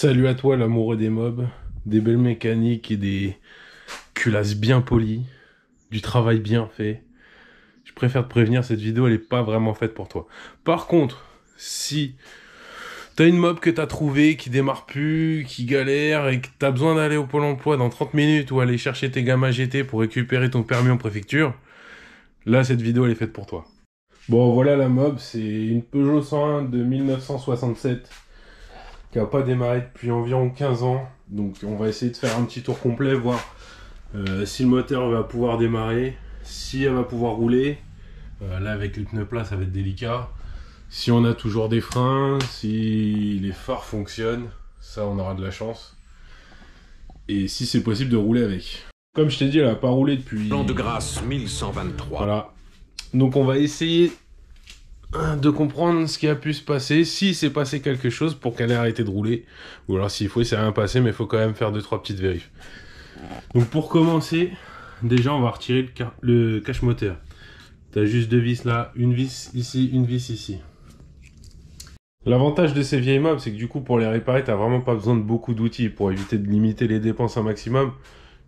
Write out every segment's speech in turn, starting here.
Salut à toi l'amoureux des mobs, des belles mécaniques et des culasses bien polies, du travail bien fait. Je préfère te prévenir, cette vidéo elle est pas vraiment faite pour toi. Par contre, si t'as une mob que t'as trouvée, qui démarre plus, qui galère et que t'as besoin d'aller au Pôle emploi dans 30 minutes ou aller chercher tes gammas GT pour récupérer ton permis en préfecture, là cette vidéo elle est faite pour toi. Bon voilà la mob, c'est une Peugeot 101 de 1967. Qui n'a pas démarré depuis environ 15 ans. Donc on va essayer de faire un petit tour complet, voir si le moteur va pouvoir démarrer, si elle va pouvoir rouler. Là avec les pneus plats ça va être délicat. Si on a toujours des freins, si les phares fonctionnent, ça on aura de la chance. Et si c'est possible de rouler avec. Comme je t'ai dit, elle n'a pas roulé depuis... Plan de grâce 1123. Voilà. Donc on va essayer de comprendre ce qui a pu se passer, si s'est passé quelque chose pour qu'elle ait arrêté de rouler, ou alors s'il faut, il s'est rien passé, mais il faut quand même faire 2-3 petites vérifs. Donc pour commencer, déjà on va retirer le cache moteur. Tu as juste deux vis là, une vis ici, une vis ici. L'avantage de ces vieilles mobs, c'est que du coup pour les réparer, tu n'as vraiment pas besoin de beaucoup d'outils pour éviter de limiter les dépenses un maximum.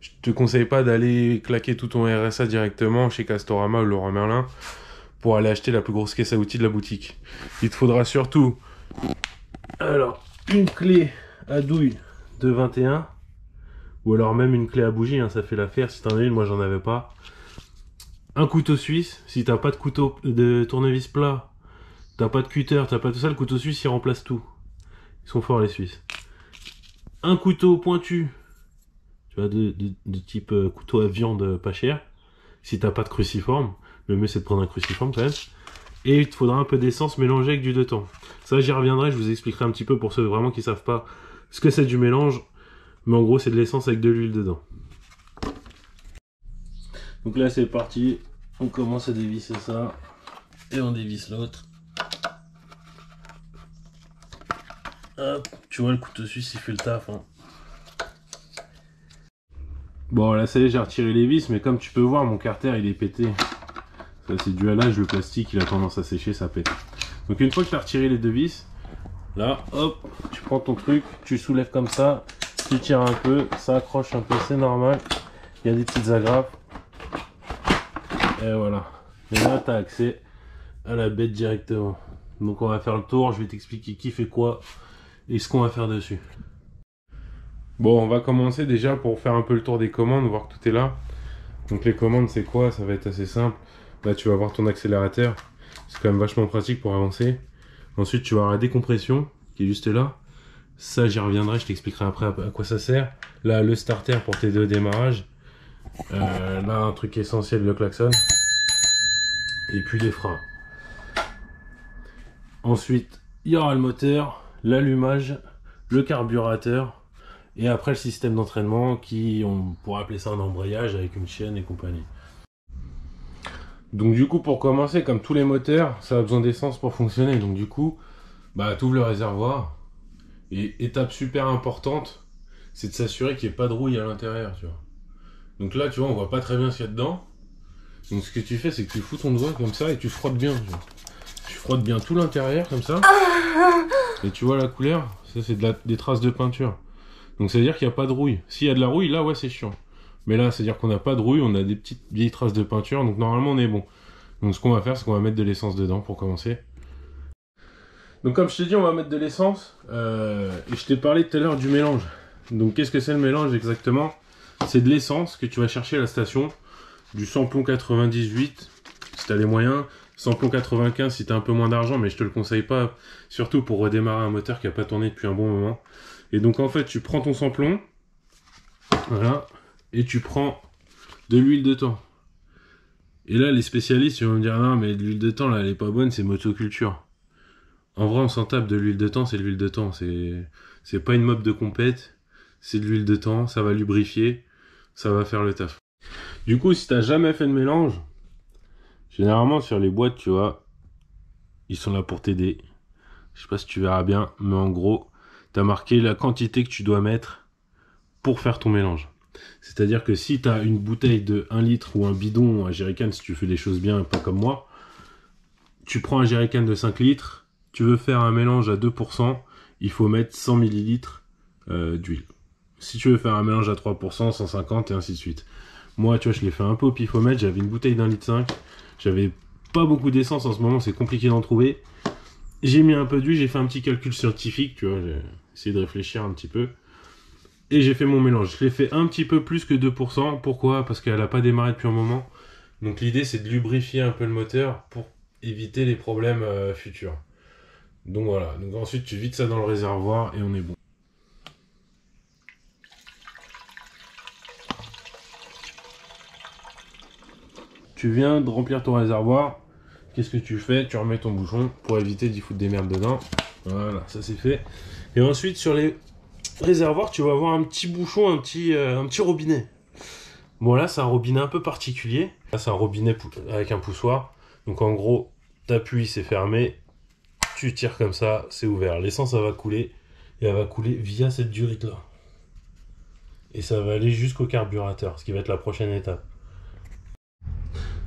Je te conseille pas d'aller claquer tout ton RSA directement chez Castorama ou Leroy Merlin pour aller acheter la plus grosse caisse à outils de la boutique. Il te faudra surtout alors une clé à douille de 21 ou alors même une clé à bougie, hein, ça fait l'affaire. Si t'en as une, moi j'en avais pas. Un couteau suisse, si t'as pas de couteau de tournevis plat, t'as pas de cutter, t'as pas tout ça, le couteau suisse il remplace tout. Ils sont forts les Suisses. Un couteau pointu, tu vois, de type couteau à viande pas cher, si t'as pas de cruciforme. Le mieux c'est de prendre un cruciforme quand même. Et il te faudra un peu d'essence mélangée avec du dedans. Ça j'y reviendrai, je vous expliquerai un petit peu pour ceux vraiment qui savent pas ce que c'est du mélange. Mais en gros c'est de l'essence avec de l'huile dedans. Donc là c'est parti. On commence à dévisser ça. Et on dévisse l'autre. Hop, tu vois le couteau suisse il fait le taf. Hein. Bon là ça y est, j'ai retiré les vis, mais comme tu peux voir mon carter il est pété. Ça c'est dû à l'âge, le plastique il a tendance à sécher, ça pète. Donc une fois que tu as retiré les deux vis, là hop, tu prends ton truc, tu soulèves comme ça, tu tires un peu, ça accroche un peu, c'est normal. Il y a des petites agrafes. Et voilà. Et là tu as accès à la bête directement. Donc on va faire le tour, je vais t'expliquer qui fait quoi et ce qu'on va faire dessus. Bon, on va commencer déjà pour faire un peu le tour des commandes, voir que tout est là. Donc les commandes c'est quoi? Ça va être assez simple. Là tu vas avoir ton accélérateur, c'est quand même vachement pratique pour avancer. Ensuite tu vas avoir la décompression qui est juste là. Ça j'y reviendrai, je t'expliquerai après à quoi ça sert. Là le starter pour t'aider au démarrage. Là un truc essentiel, le klaxon. Et puis les freins. Ensuite il y aura le moteur, l'allumage, le carburateur. Et après le système d'entraînement qui, on pourrait appeler ça un embrayage avec une chaîne et compagnie. Donc du coup pour commencer, comme tous les moteurs, ça a besoin d'essence pour fonctionner. Donc du coup, bah tu ouvres le réservoir. Et étape super importante, c'est de s'assurer qu'il n'y ait pas de rouille à l'intérieur, tu vois. Donc là, tu vois, on voit pas très bien ce qu'il y a dedans. Donc ce que tu fais, c'est que tu fous ton doigt comme ça et tu frottes bien. Tu vois. Tu frottes bien tout l'intérieur comme ça. Et tu vois la couleur, ça c'est des traces de peinture. Donc ça veut dire qu'il n'y a pas de rouille. S'il y a de la rouille, là ouais c'est chiant. Mais là, c'est-à-dire qu'on n'a pas de rouille, on a des petites vieilles traces de peinture, donc normalement on est bon. Donc ce qu'on va faire, c'est qu'on va mettre de l'essence dedans pour commencer. Donc comme je t'ai dit, on va mettre de l'essence. Et je t'ai parlé tout à l'heure du mélange. Donc qu'est-ce que c'est le mélange exactement? C'est de l'essence que tu vas chercher à la station. Du samplon 98, si tu as les moyens. Samplon 95 si tu as un peu moins d'argent, mais je te le conseille pas. Surtout pour redémarrer un moteur qui n'a pas tourné depuis un bon moment. Et donc en fait, tu prends ton samplon. Voilà. Et tu prends de l'huile de thon. Et là, les spécialistes, ils vont me dire, non, mais l'huile de thon, là, elle est pas bonne, c'est motoculture. En vrai, on s'en tape de l'huile de thon, c'est de l'huile de thon. C'est pas une mob de compète, c'est de l'huile de thon, ça va lubrifier, ça va faire le taf. Du coup, si t'as jamais fait de mélange, généralement sur les boîtes, tu vois, ils sont là pour t'aider. Je sais pas si tu verras bien, mais en gros, t'as marqué la quantité que tu dois mettre pour faire ton mélange. C'est-à-dire que si tu as une bouteille de 1 litre ou un bidon, un jerrycan, si tu fais les choses bien, pas comme moi, tu prends un jerrycan de 5 litres, tu veux faire un mélange à 2%, il faut mettre 100 ml d'huile. Si tu veux faire un mélange à 3%, 150 et ainsi de suite. Moi, tu vois, je l'ai fait un peu au pifomètre. J'avais une bouteille d'1,5 litre. J'avais pas beaucoup d'essence en ce moment, c'est compliqué d'en trouver. J'ai mis un peu d'huile, j'ai fait un petit calcul scientifique, tu vois, j'ai essayé de réfléchir un petit peu. Et j'ai fait mon mélange. Je l'ai fait un petit peu plus que 2%. Pourquoi? Parce qu'elle n'a pas démarré depuis un moment. Donc l'idée, c'est de lubrifier un peu le moteur pour éviter les problèmes futurs. Donc voilà. Donc ensuite, tu vides ça dans le réservoir et on est bon. Tu viens de remplir ton réservoir. Qu'est-ce que tu fais? Tu remets ton bouchon pour éviter d'y foutre des merdes dedans. Voilà, ça c'est fait. Et ensuite, sur les réservoirs, tu vas avoir un petit bouchon, un petit robinet. Bon, là, c'est un robinet un peu particulier. Là, c'est un robinet avec un poussoir. Donc, en gros, t'appuies, c'est fermé. Tu tires comme ça, c'est ouvert. L'essence, ça va couler. Et elle va couler via cette durite-là. Et ça va aller jusqu'au carburateur, ce qui va être la prochaine étape.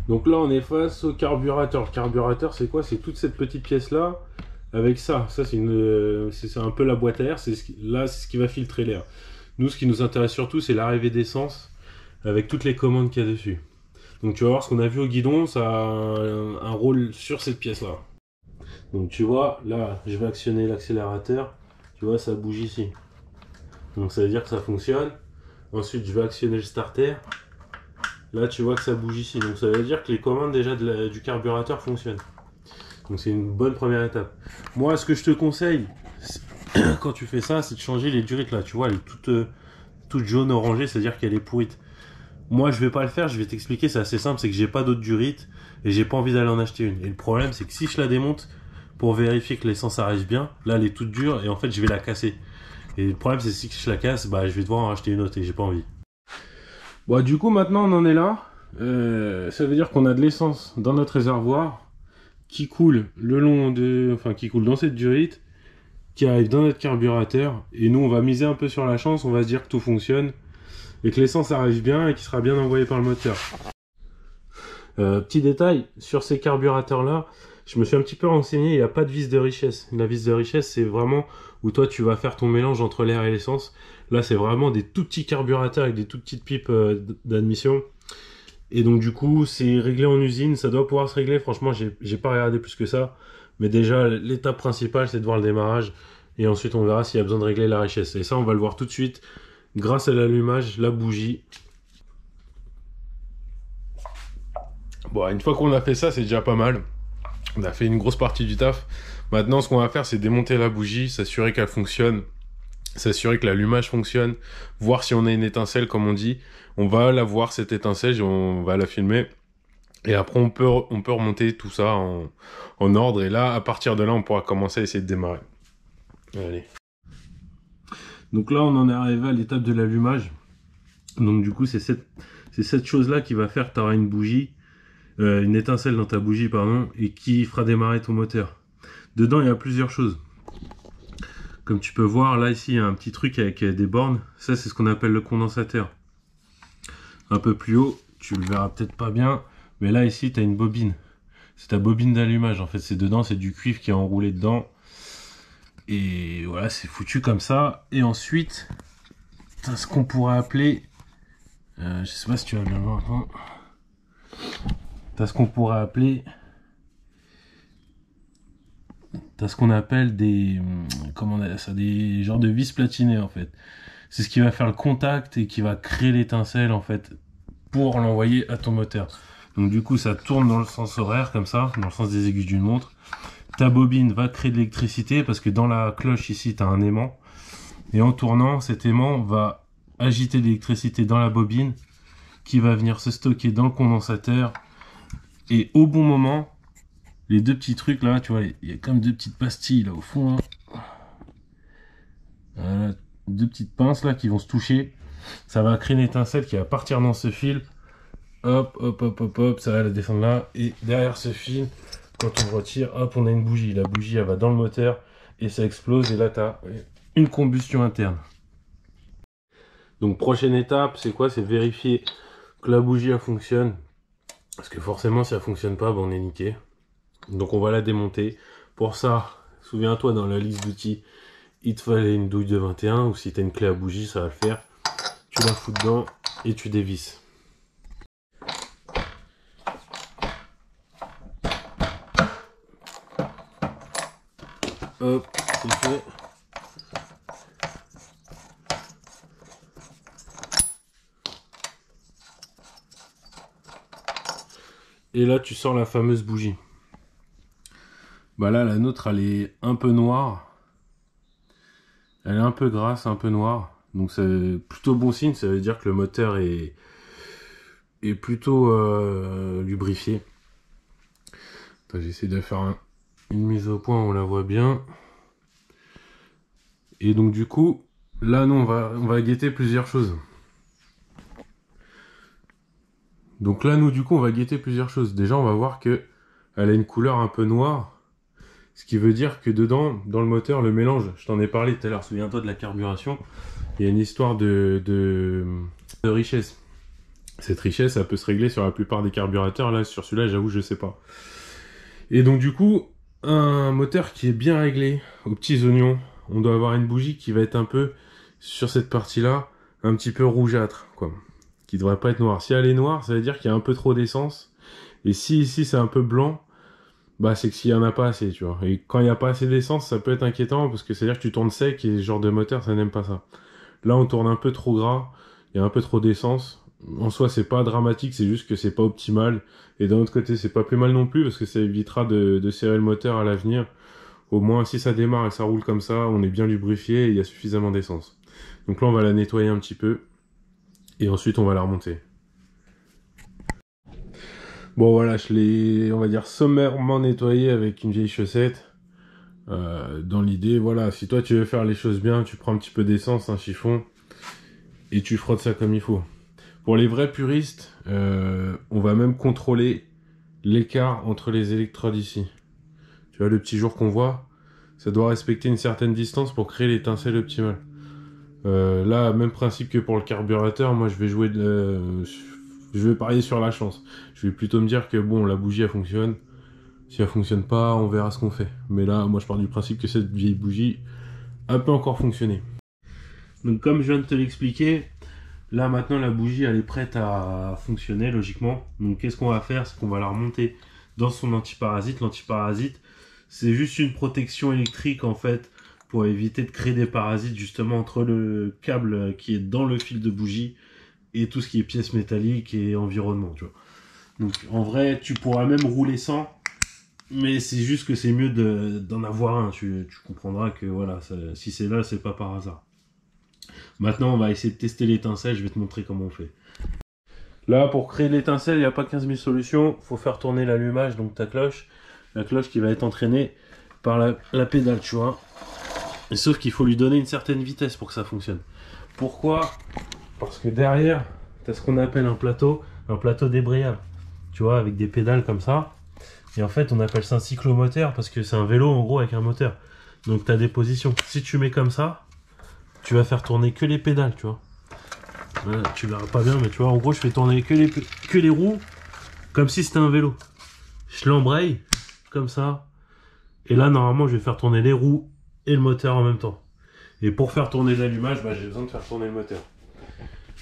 Donc là, on est face au carburateur. Le carburateur, c'est quoi? C'est toute cette petite pièce-là avec ça. Ça, c'est un peu la boîte à air. Là, c'est ce qui va filtrer l'air. Nous, ce qui nous intéresse surtout, c'est l'arrivée d'essence avec toutes les commandes qu'il y a dessus. Donc tu vas voir ce qu'on a vu au guidon, ça a un rôle sur cette pièce-là. Donc tu vois, là, je vais actionner l'accélérateur. Tu vois, ça bouge ici. Donc ça veut dire que ça fonctionne. Ensuite, je vais actionner le starter. Là, tu vois que ça bouge ici. Donc ça veut dire que les commandes déjà du carburateur fonctionnent. Donc c'est une bonne première étape. Moi, ce que je te conseille, quand tu fais ça, c'est de changer les durites là. Tu vois, elle est toute jaune orangée, c'est-à-dire qu'elle est pourrite. Moi, je vais pas le faire, je vais t'expliquer, c'est assez simple, c'est que j'ai pas d'autres durites et j'ai pas envie d'aller en acheter une. Et le problème, c'est que si je la démonte pour vérifier que l'essence arrive bien, là, elle est toute dure et en fait, je vais la casser. Et le problème, c'est que si je la casse, bah, je vais devoir en acheter une autre et j'ai pas envie. Bon, du coup, maintenant, on en est là. Ça veut dire qu'on a de l'essence dans notre réservoir qui coule qui coule dans cette durite, qui arrive dans notre carburateur. Et nous, on va miser un peu sur la chance, on va se dire que tout fonctionne et que l'essence arrive bien et qu'il sera bien envoyé par le moteur. Petit détail, sur ces carburateurs-là, je me suis un petit peu renseigné, il n'y a pas de vis de richesse. La vis de richesse, c'est vraiment où toi, tu vas faire ton mélange entre l'air et l'essence. Là, c'est vraiment des tout petits carburateurs avec des tout petites pipes d'admission. Et donc, du coup, c'est réglé en usine, ça doit pouvoir se régler. Franchement, j'ai pas regardé plus que ça. Mais déjà, l'étape principale, c'est de voir le démarrage. Et ensuite, on verra s'il y a besoin de régler la richesse. Et ça, on va le voir tout de suite grâce à l'allumage, la bougie. Bon, une fois qu'on a fait ça, c'est déjà pas mal. On a fait une grosse partie du taf. Maintenant, ce qu'on va faire, c'est démonter la bougie, s'assurer qu'elle fonctionne, s'assurer que l'allumage fonctionne, voir si on a une étincelle, comme on dit. On va la voir, cette étincelle, on va la filmer. Et après, on peut remonter tout ça en ordre. Et là, à partir de là, on pourra commencer à essayer de démarrer. Allez. Donc là, on en est arrivé à l'étape de l'allumage. Donc du coup, c'est cette chose-là qui va faire que tu auras une bougie, une étincelle dans ta bougie, pardon, et qui fera démarrer ton moteur. Dedans, il y a plusieurs choses. Comme tu peux voir, là, ici, il y a un petit truc avec des bornes. Ça, c'est ce qu'on appelle le condensateur. Un peu plus haut, tu le verras peut-être pas bien, mais là, ici, tu as une bobine. C'est ta bobine d'allumage. En fait, c'est dedans, c'est du cuivre qui est enroulé dedans. Et voilà, c'est foutu comme ça. Et ensuite, tu as ce qu'on pourrait appeler... je sais pas si tu vas bien voir. Hein. Tu as ce qu'on pourrait appeler... T'as ce qu'on appelle des... Comment on appelle ça? Des genres de vis platinées, en fait. C'est ce qui va faire le contact et qui va créer l'étincelle, en fait, pour l'envoyer à ton moteur. Donc du coup, ça tourne dans le sens horaire, comme ça, dans le sens des aiguilles d'une montre. Ta bobine va créer de l'électricité, parce que dans la cloche, ici, tu as un aimant. Et en tournant, cet aimant va agiter de l'électricité dans la bobine, qui va venir se stocker dans le condensateur. Et au bon moment... Les deux petits trucs là, tu vois, il y a comme deux petites pastilles là au fond. Hein. Voilà, deux petites pinces là qui vont se toucher. Ça va créer une étincelle qui va partir dans ce fil. Hop, hop, hop, hop, hop, ça va la descendre là. Et derrière ce fil, quand on le retire, hop, on a une bougie. La bougie, elle va dans le moteur et ça explose. Et là, tu as une combustion interne. Donc, prochaine étape, c'est quoi? C'est vérifier que la bougie, elle fonctionne. Parce que forcément, si elle fonctionne pas, ben, on est niqué. Donc on va la démonter. Pour ça, souviens-toi, dans la liste d'outils, il te fallait une douille de 21 ou si tu as une clé à bougie, ça va le faire. Tu la fous dedans et tu dévisses. Hop, c'est fait. Et là, tu sors la fameuse bougie. Bah là, la nôtre, elle est un peu noire. Elle est un peu grasse, un peu noire. Donc c'est plutôt bon signe, ça veut dire que le moteur est plutôt lubrifié. J'essaie de faire une mise au point, on la voit bien. Et donc du coup, là nous on va guetter plusieurs choses. Donc là nous du coup on va guetter plusieurs choses. Déjà on va voir que elle a une couleur un peu noire. Ce qui veut dire que dedans, dans le moteur, le mélange, je t'en ai parlé tout à l'heure, souviens-toi de la carburation, il y a une histoire de richesse. Cette richesse, elle peut se régler sur la plupart des carburateurs. Là, sur celui-là, j'avoue, je sais pas. Et donc, du coup, un moteur qui est bien réglé, aux petits oignons, on doit avoir une bougie qui va être un peu, sur cette partie-là, un petit peu rougeâtre, quoi. Qui devrait pas être noire. Si elle est noire, ça veut dire qu'il y a un peu trop d'essence. Et si ici, c'est un peu blanc, bah c'est que s'il y en a pas assez, tu vois. Et quand il n'y a pas assez d'essence, ça peut être inquiétant parce que c'est-à-dire que tu tournes sec et ce genre de moteur, ça n'aime pas ça. Là, on tourne un peu trop gras, il y a un peu trop d'essence. En soi, c'est pas dramatique, c'est juste que c'est pas optimal. Et d'un autre côté, c'est pas plus mal non plus parce que ça évitera de serrer le moteur à l'avenir. Au moins, si ça démarre et ça roule comme ça, on est bien lubrifié et il y a suffisamment d'essence. Donc là, on va la nettoyer un petit peu et ensuite, on va la remonter. Bon voilà, je l'ai, on va dire, sommairement nettoyé avec une vieille chaussette. Dans l'idée, voilà, si toi tu veux faire les choses bien, tu prends un petit peu d'essence, un chiffon, et tu frottes ça comme il faut. Pour les vrais puristes, on va même contrôler l'écart entre les électrodes ici. Tu vois, le petit jour qu'on voit, ça doit respecter une certaine distance pour créer l'étincelle optimale. Là, même principe que pour le carburateur, moi je vais jouer je vais parier sur la chance. Je vais plutôt me dire que bon, la bougie elle fonctionne. Si elle fonctionne pas, on verra ce qu'on fait. Mais là, moi je pars du principe que cette vieille bougie elle peut encore fonctionner. Donc comme je viens de te l'expliquer, là maintenant la bougie elle est prête à fonctionner logiquement. Donc qu'est-ce qu'on va faire? C'est qu'on va la remonter dans son antiparasite. L'antiparasite, c'est juste une protection électrique en fait pour éviter de créer des parasites justement entre le câble qui est dans le fil de bougie et tout ce qui est pièces métalliques et environnement, tu vois. Donc en vrai, tu pourras même rouler sans, mais c'est juste que c'est mieux d'en avoir un. Tu comprendras que voilà, si c'est là, c'est pas par hasard. Maintenant, on va essayer de tester l'étincelle, je vais te montrer comment on fait. Là, pour créer l'étincelle, il n'y a pas 15 000 solutions. Il faut faire tourner l'allumage, donc ta cloche. La cloche qui va être entraînée par la pédale, tu vois. Et sauf qu'il faut lui donner une certaine vitesse pour que ça fonctionne. Pourquoi? Parce que derrière, tu as ce qu'on appelle un plateau débrayable. Tu vois, avec des pédales comme ça. Et en fait, on appelle ça un cyclomoteur parce que c'est un vélo en gros avec un moteur. Donc tu as des positions. Si tu mets comme ça, tu vas faire tourner que les pédales, tu vois. Voilà, tu verras pas bien, mais tu vois, en gros, je fais tourner que les roues comme si c'était un vélo. Je l'embraye comme ça. Et là, normalement, je vais faire tourner les roues et le moteur en même temps. Et pour faire tourner l'allumage, bah, j'ai besoin de faire tourner le moteur.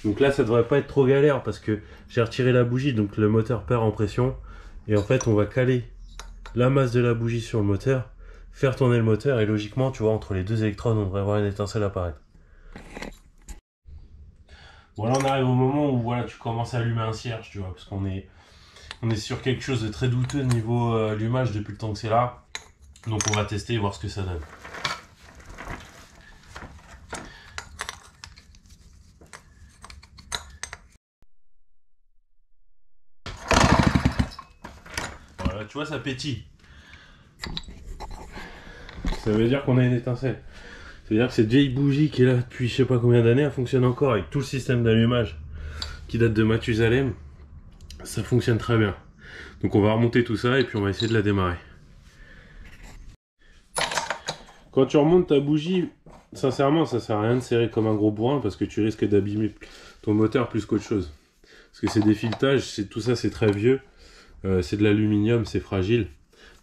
Donc là, ça devrait pas être trop galère parce que j'ai retiré la bougie, donc le moteur perd en pression. Et en fait, on va caler la masse de la bougie sur le moteur, faire tourner le moteur et logiquement, tu vois, entre les deux électrodes, on devrait avoir une étincelle apparaître. Bon, là, on arrive au moment où voilà, tu commences à allumer un cierge, tu vois, parce qu'on est sur quelque chose de très douteux niveau allumage depuis le temps que c'est là. Donc on va tester et voir ce que ça donne. Voilà, tu vois, ça pétille. Ça veut dire qu'on a une étincelle. C'est-à-dire que cette vieille bougie qui est là depuis je sais pas combien d'années, elle fonctionne encore avec tout le système d'allumage qui date de Mathusalem. Ça fonctionne très bien. Donc on va remonter tout ça et puis on va essayer de la démarrer. Quand tu remontes ta bougie, sincèrement, ça sert à rien de serrer comme un gros bourrin parce que tu risques d'abîmer ton moteur plus qu'autre chose. Parce que c'est des filetages, tout ça c'est très vieux. C'est de l'aluminium, c'est fragile.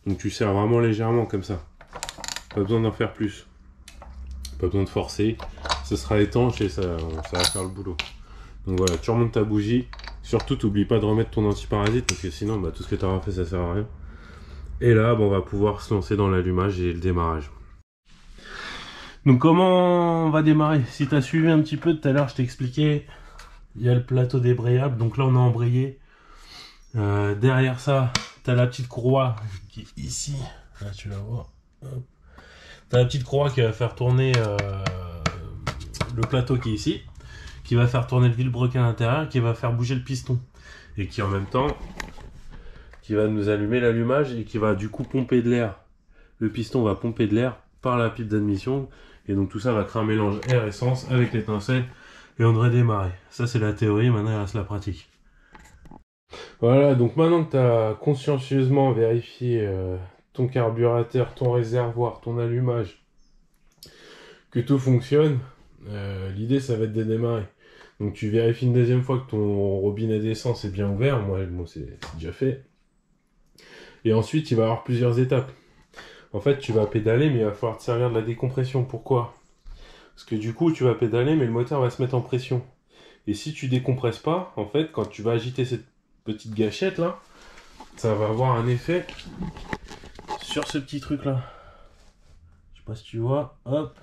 Donc tu serres vraiment légèrement comme ça. Pas besoin d'en faire plus. pas besoin de forcer. Ce sera étanche et ça va faire le boulot. Donc voilà, tu remontes ta bougie. Surtout, t'oublies pas de remettre ton antiparasite parce que sinon, bah, tout ce que tu auras fait, ça sert à rien. Et là, on va pouvoir se lancer dans l'allumage et le démarrage. Donc comment on va démarrer? Si tu as suivi un petit peu tout à l'heure, je t'ai expliqué, il y a le plateau débrayable. Donc là, on a embrayé. Derrière ça, tu as la petite courroie qui est ici. Là, tu la vois. Tu as la petite courroie qui va faire tourner le plateau qui est ici, qui va faire tourner le vilebrequin à l'intérieur, qui va faire bouger le piston. Et qui en même temps, qui va nous allumer l'allumage et qui va du coup pomper de l'air. Le piston va pomper de l'air par la pipe d'admission. Et donc tout ça va créer un mélange air-essence avec l'étincelle. Et on devrait démarrer. Ça c'est la théorie, maintenant il reste la pratique. Voilà, donc maintenant que tu as consciencieusement vérifié ton carburateur, ton réservoir, ton allumage, que tout fonctionne, l'idée ça va être de démarrer. Donc tu vérifies une deuxième fois que ton robinet d'essence est bien ouvert, moi c'est déjà fait. Et ensuite il va y avoir plusieurs étapes. En fait tu vas pédaler mais il va falloir te servir de la décompression. Pourquoi? Parce que du coup tu vas pédaler mais le moteur va se mettre en pression. Et si tu décompresses pas, en fait quand tu vas agiter cette petite gâchette là, ça va avoir un effet sur ce petit truc là. Je sais pas si tu vois, hop.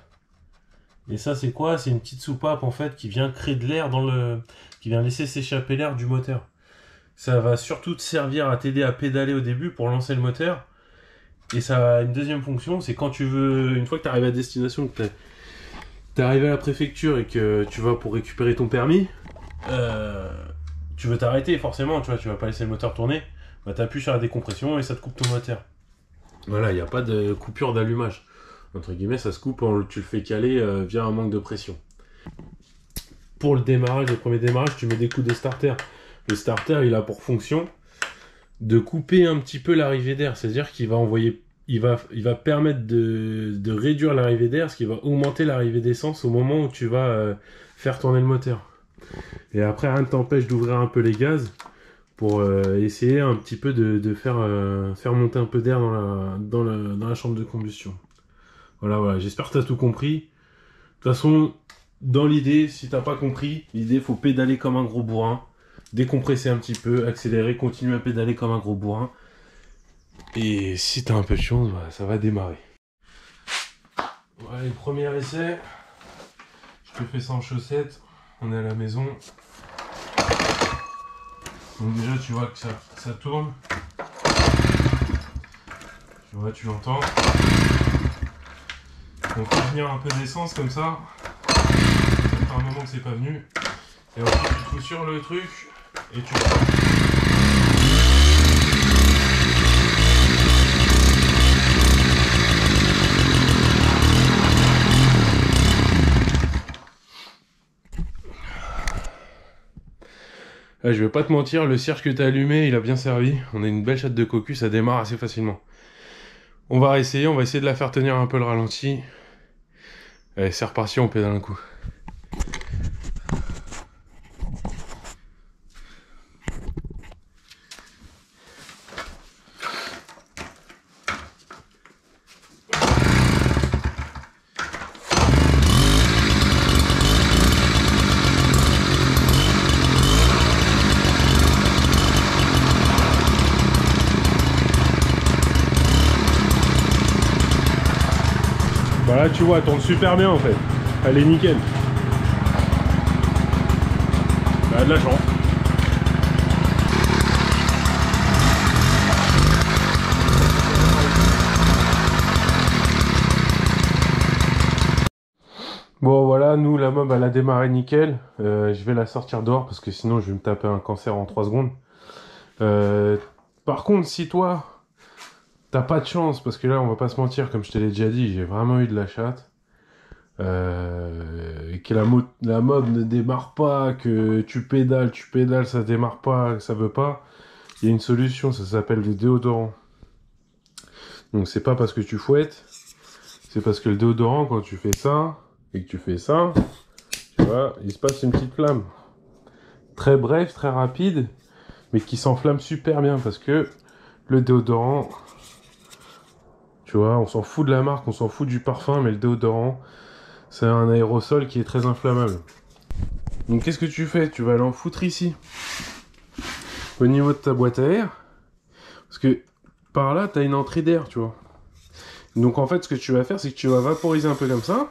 Et ça c'est quoi? C'est une petite soupape en fait qui vient créer de l'air qui vient laisser s'échapper l'air du moteur. Ça va surtout te servir à t'aider à pédaler au début pour lancer le moteur. Et ça a une deuxième fonction, c'est quand tu veux, une fois que tu arrives à destination, que tu es arrivé à la préfecture et que tu vas pour récupérer ton permis, tu veux t'arrêter forcément, tu vas pas laisser le moteur tourner, bah t'appuies sur la décompression et ça te coupe ton moteur. Voilà, il n'y a pas de coupure d'allumage. Entre guillemets, ça se coupe, tu le fais caler via un manque de pression. Pour le démarrage, le premier démarrage, tu mets des coups de starter. Le starter, il a pour fonction de couper un petit peu l'arrivée d'air, c'est-à-dire qu'il va envoyer, il va permettre de réduire l'arrivée d'air, ce qui va augmenter l'arrivée d'essence au moment où tu vas faire tourner le moteur. Et après, rien ne t'empêche d'ouvrir un peu les gaz pour essayer un petit peu de faire monter un peu d'air dans la chambre de combustion. Voilà, j'espère que tu as tout compris. De toute façon, dans l'idée, si tu n'as pas compris, l'idée, il faut pédaler comme un gros bourrin, décompresser un petit peu, accélérer, continuer à pédaler comme un gros bourrin. Et si tu as un peu de chance, ça va démarrer. Allez, premier essai. Je te fais ça en chaussettes. On est à la maison. Donc déjà, tu vois que ça tourne. Tu vois, tu l'entends. On fait venir un peu d'essence comme ça. Ça fait un moment que c'est pas venu. Et ensuite tu te fous sur le truc et tu là, je vais pas te mentir, le cierge que tu as allumé, il a bien servi. On a une belle chatte de cocu, ça démarre assez facilement. On va essayer de la faire tenir un peu le ralenti. Allez, c'est reparti, on pédale un coup. Bah là tu vois, elle tourne super bien en fait. Elle est nickel. Elle a de la chance. Bon voilà, nous la mob elle a démarré nickel. Je vais la sortir dehors parce que sinon je vais me taper un cancer en 3 secondes. Par contre si toi t'as pas de chance, parce que là on va pas se mentir, comme je te l'ai déjà dit, j'ai vraiment eu de la chatte. Et que la mob ne démarre pas, que tu pédales, ça démarre pas, ça veut pas. Il y a une solution, ça s'appelle le déodorant. Donc c'est pas parce que tu fouettes, c'est parce que le déodorant, quand tu fais ça, et que tu fais ça, tu vois, il se passe une petite flamme. Très bref, très rapide, mais qui s'enflamme super bien, parce que le déodorant, tu vois, on s'en fout de la marque, on s'en fout du parfum, mais le déodorant, C'est un aérosol qui est très inflammable. Donc qu'est-ce que tu fais? Tu vas aller en foutre ici. Au niveau de ta boîte à air. Parce que par là, tu as une entrée d'air, tu vois. Donc en fait, ce que tu vas faire, c'est que tu vas vaporiser un peu comme ça.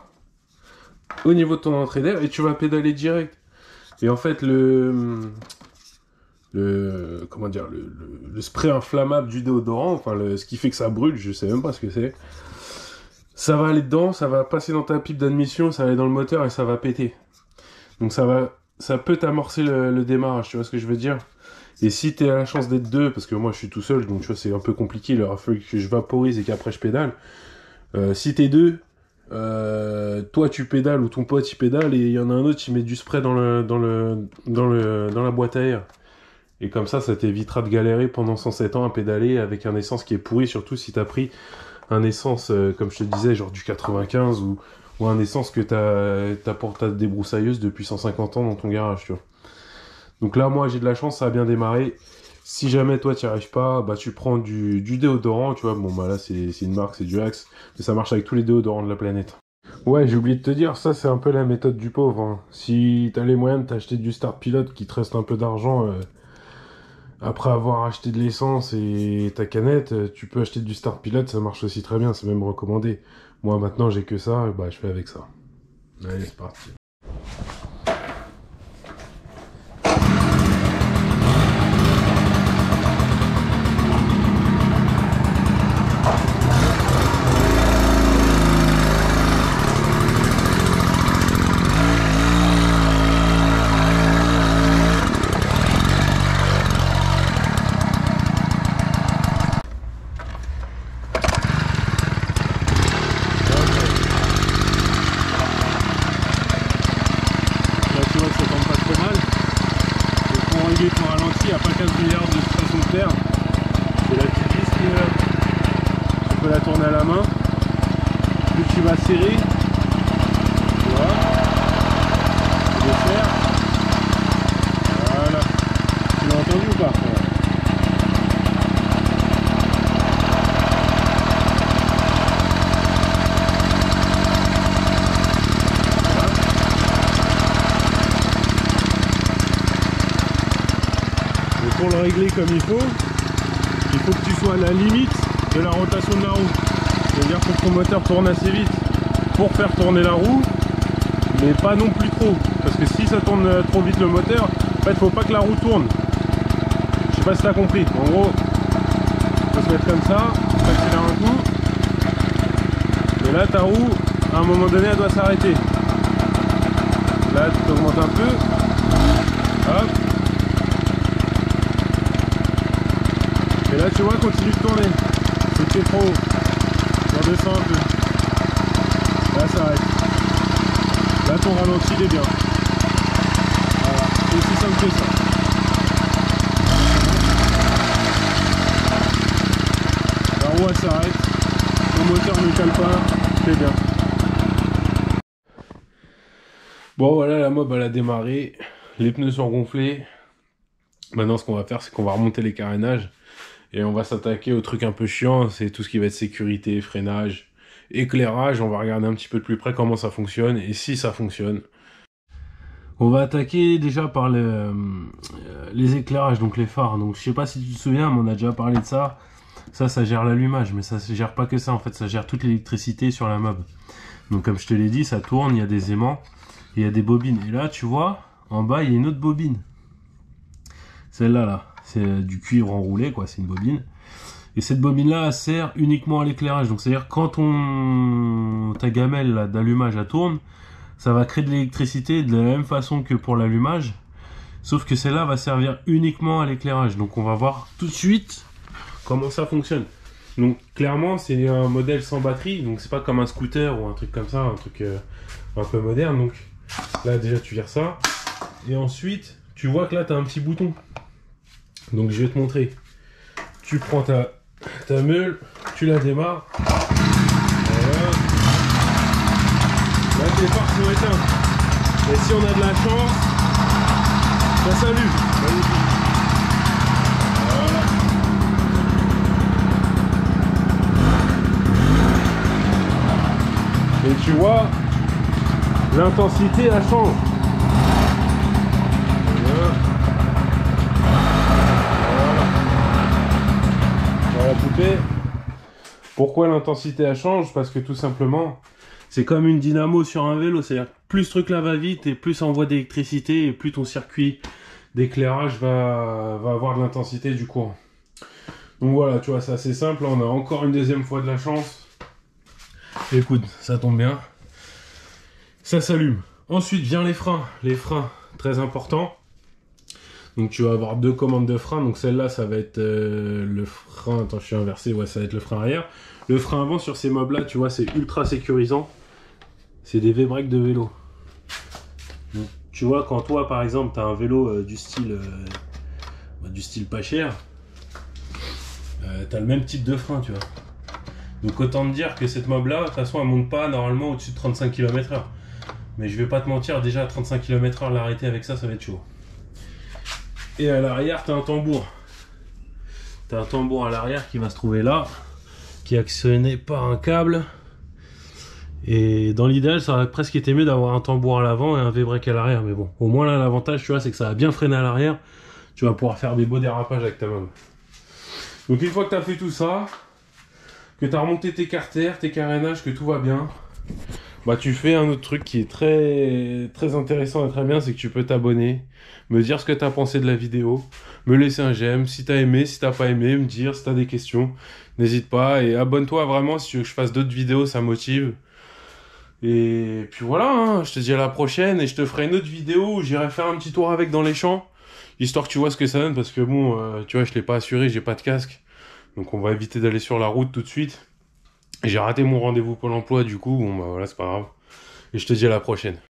Au niveau de ton entrée d'air. Et tu vas pédaler direct. Et en fait, comment dire, le spray inflammable du déodorant, enfin ce qui fait que ça brûle, je sais même pas ce que c'est. Ça va aller dedans, ça va passer dans ta pipe d'admission, ça va aller dans le moteur et ça va péter. Donc ça peut t'amorcer le démarrage, tu vois ce que je veux dire? Et si tu as la chance d'être deux, parce que moi je suis tout seul, donc tu vois c'est un peu compliqué, il aura fallu que je vaporise et qu'après je pédale. Si t'es deux, toi tu pédales ou ton pote il pédale et il y en a un autre qui met du spray dans la boîte à air. Et comme ça t'évitera de galérer pendant 107 ans à pédaler avec un essence qui est pourri, surtout si t'as pris un essence, comme je te disais, genre du 95 ou un essence que t'as pour ta débroussailleuse depuis 150 ans dans ton garage, tu vois. Donc là, moi, j'ai de la chance, ça a bien démarré. Si jamais toi, tu n'y arrives pas, bah tu prends du déodorant, tu vois. Bon, bah là, c'est une marque, c'est du Axe, mais ça marche avec tous les déodorants de la planète. Ouais, j'ai oublié de te dire, ça, c'est un peu la méthode du pauvre, hein. Si t'as les moyens de t'acheter du Start Pilot, qui te reste un peu d'argent... Après avoir acheté de l'essence et ta canette, tu peux acheter du Start Pilot, ça marche aussi très bien, c'est même recommandé. Moi maintenant j'ai que ça, bah je fais avec ça. Allez, c'est parti. Ton ralenti, il n'y a pas 15 milliards de façons de faire. C'est la petite vis que tu peux la tourner à la main. Plus tu vas serrer, tu vois, tu vas faire. Voilà. Tu l'as entendu ou pas? Pour le régler comme il faut que tu sois à la limite de la rotation de la roue. C'est-à-dire pour que ton moteur tourne assez vite pour faire tourner la roue, mais pas non plus trop. Parce que si ça tourne trop vite le moteur, en fait, faut pas que la roue tourne. Je sais pas si tu as compris. En gros, faut se mettre comme ça, t'accélères un coup, et là ta roue, à un moment donné, elle doit s'arrêter. Là, tu augmentes un peu. Hop. Et là tu vois, continue de tourner. C'est que trop haut. Tu redescends un peu. Là ça arrête. Là ton ralenti il est bien. Voilà. C'est aussi simple que ça. La roue elle s'arrête. Ton moteur ne cale pas. C'est bien. Bon voilà, la mob elle a démarré. Les pneus sont gonflés. Maintenant ce qu'on va faire, c'est qu'on va remonter les carénages. Et on va s'attaquer au truc un peu chiant, c'est tout ce qui va être sécurité, freinage, éclairage. On va regarder un petit peu de plus près comment ça fonctionne et si ça fonctionne. On va attaquer déjà par les éclairages, donc les phares. Donc je sais pas si tu te souviens, mais on a déjà parlé de ça. Ça gère l'allumage, mais ça ne gère pas que ça en fait, ça gère toute l'électricité sur la mob. Donc comme je te l'ai dit, ça tourne, il y a des aimants, il y a des bobines. Et là, tu vois, en bas, il y a une autre bobine. Celle-là, là. C'est du cuivre enroulé, quoi, c'est une bobine. Et cette bobine-là, elle sert uniquement à l'éclairage. Donc, c'est-à-dire, quand ta gamelle d'allumage tourne, ça va créer de l'électricité de la même façon que pour l'allumage. Sauf que celle-là va servir uniquement à l'éclairage. Donc, on va voir tout de suite comment ça fonctionne. Donc, clairement, c'est un modèle sans batterie. Donc, c'est pas comme un scooter ou un truc comme ça, un truc un peu moderne. Donc, là, déjà, tu vires ça. Et ensuite, tu vois que là, tu as un petit bouton. Donc je vais te montrer. Tu prends ta meule, tu la démarres. Voilà. Là tes phares sont éteints. Et si on a de la chance, ça s'allume. Voilà. Et tu vois, l'intensité elle change. Voilà la poupée. Pourquoi l'intensité elle change? Parce que tout simplement, c'est comme une dynamo sur un vélo, c'est-à-dire que plus ce truc là va vite et plus ça envoie d'électricité et plus ton circuit d'éclairage va avoir de l'intensité du courant. Donc voilà, tu vois, c'est assez simple. On a encore une deuxième fois de la chance. Écoute, ça tombe bien. Ça s'allume. Ensuite vient les freins. Les freins, très important. Donc tu vas avoir deux commandes de frein. Donc celle-là, ça va être le frein... Attends, je suis inversé. Ouais, ça va être le frein arrière. Le frein avant sur ces mobs-là, tu vois, c'est ultra sécurisant. C'est des V-breaks de vélo. Donc, tu vois, quand toi, par exemple, tu as un vélo du style pas cher, tu as le même type de frein, tu vois. Donc autant te dire que cette mob-là, de toute façon, elle monte pas normalement au-dessus de 35 km/h. Mais je vais pas te mentir, déjà à 35 km/h, l'arrêter avec ça, ça va être chaud. Et à l'arrière, tu as un tambour. Tu as un tambour à l'arrière qui va se trouver là, qui est actionné par un câble. Et dans l'idéal, ça aurait presque été mieux d'avoir un tambour à l'avant et un V-brake à l'arrière. Mais bon, au moins là, l'avantage, tu vois, c'est que ça va bien freiner à l'arrière. Tu vas pouvoir faire des beaux dérapages avec ta mob. Donc une fois que tu as fait tout ça, que tu as remonté tes carters, tes carénages, que tout va bien, bah tu fais un autre truc qui est très intéressant et très bien, c'est que tu peux t'abonner, me dire ce que tu as pensé de la vidéo, me laisser un j'aime, si tu as aimé, si tu n'as pas aimé, me dire si tu as des questions, n'hésite pas, et abonne-toi vraiment si tu veux que je fasse d'autres vidéos, ça motive. Et puis voilà, hein, je te dis à la prochaine, et je te ferai une autre vidéo où j'irai faire un petit tour avec dans les champs, histoire que tu vois ce que ça donne, parce que bon, tu vois, je l'ai pas assuré, j'ai pas de casque, donc on va éviter d'aller sur la route tout de suite. J'ai raté mon rendez-vous Pôle emploi, du coup, bon bah voilà, c'est pas grave. Et je te dis à la prochaine.